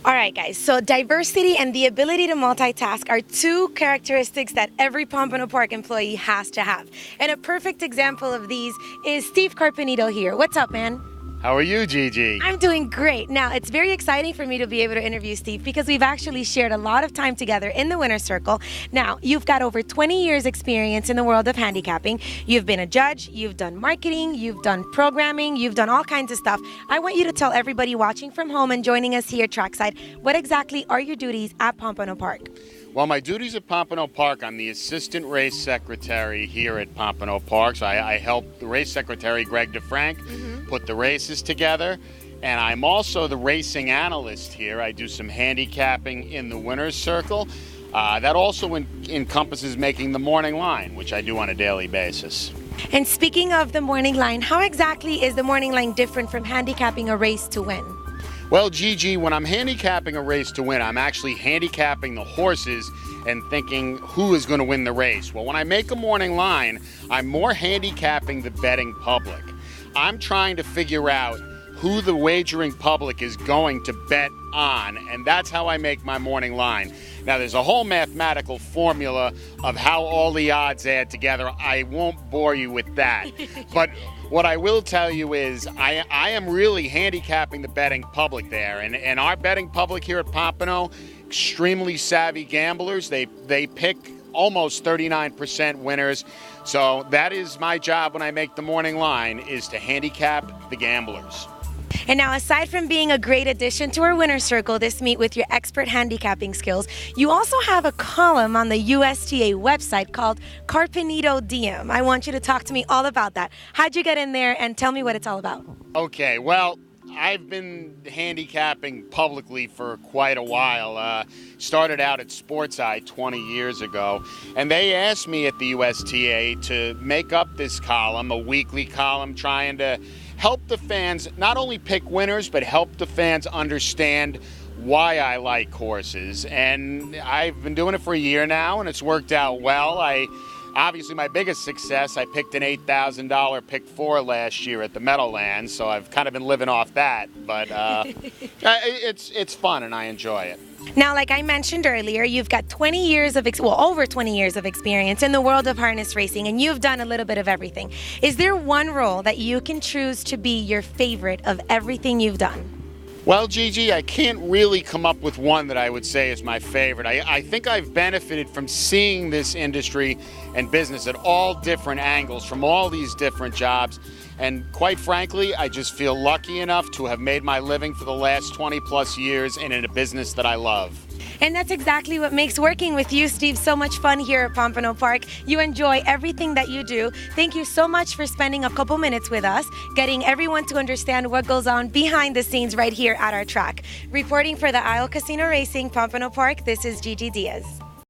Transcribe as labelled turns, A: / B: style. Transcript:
A: All right, guys, so diversity and the ability to multitask are two characteristics that every Pompano Park employee has to have. And a perfect example of these is Steve Carpenito here. What's up, man?
B: How are you, Gigi?
A: I'm doing great. Now, it's very exciting for me to be able to interview Steve because we've actually shared a lot of time together in the winner's circle. Now, you've got over 20 years experience in the world of handicapping. You've been a judge, you've done marketing, you've done programming, you've done all kinds of stuff. I want you to tell everybody watching from home and joining us here trackside, what exactly are your duties at Pompano Park?
B: Well, my duties at Pompano Park, I'm the assistant race secretary here at Pompano Park. So I help the race secretary, Greg DeFrank, put the races together. And I'm also the racing analyst here. I do some handicapping in the winner's circle. That also encompasses making the morning line, which I do on a daily basis.
A: And speaking of the morning line, how exactly is the morning line different from handicapping a race to win?
B: Well, Gigi, when I'm handicapping a race to win, I'm actually handicapping the horses and thinking who is going to win the race. Well, when I make a morning line, I'm more handicapping the betting public. I'm trying to figure out who the wagering public is going to bet on, and that's how I make my morning line. Now, there's a whole mathematical formula of how all the odds add together. I won't bore you with that. But what I will tell you is I am really handicapping the betting public there. And our betting public here at Pompano, extremely savvy gamblers. They pick almost 39% winners. So that is my job when I make the morning line, is to handicap the gamblers.
A: And now, aside from being a great addition to our winner's circle this meet with your expert handicapping skills, you also have a column on the USTA website called Carpenito DM. I want you to talk to me all about that. How'd you get in there, and tell me what it's all about?
B: Okay, well, I've been handicapping publicly for quite a while. Started out at Sports Eye 20 years ago, and they asked me at the USTA to make up this column, a weekly column, trying to help the fans not only pick winners, but help the fans understand why I like horses. And I've been doing it for a year now, and it's worked out well. Obviously, my biggest success, I picked an $8,000 pick 4 last year at the Meadowlands, so I've kind of been living off that. But it's fun, and I enjoy it.
A: Now, like I mentioned earlier, you've got 20 years of, over 20 years of experience in the world of harness racing, and you've done a little bit of everything. Is there one role that you can choose to be your favorite of everything you've done?
B: Well, Gigi, I can't really come up with one that I would say is my favorite. I think I've benefited from seeing this industry and business at all different angles, from all these different jobs. And quite frankly, I just feel lucky enough to have made my living for the last 20 plus years and in a business that I love.
A: And that's exactly what makes working with you, Steve, so much fun here at Pompano Park. You enjoy everything that you do. Thank you so much for spending a couple minutes with us, getting everyone to understand what goes on behind the scenes right here at our track. Reporting for the Isle Casino Racing, Pompano Park, this is GiGi Diaz.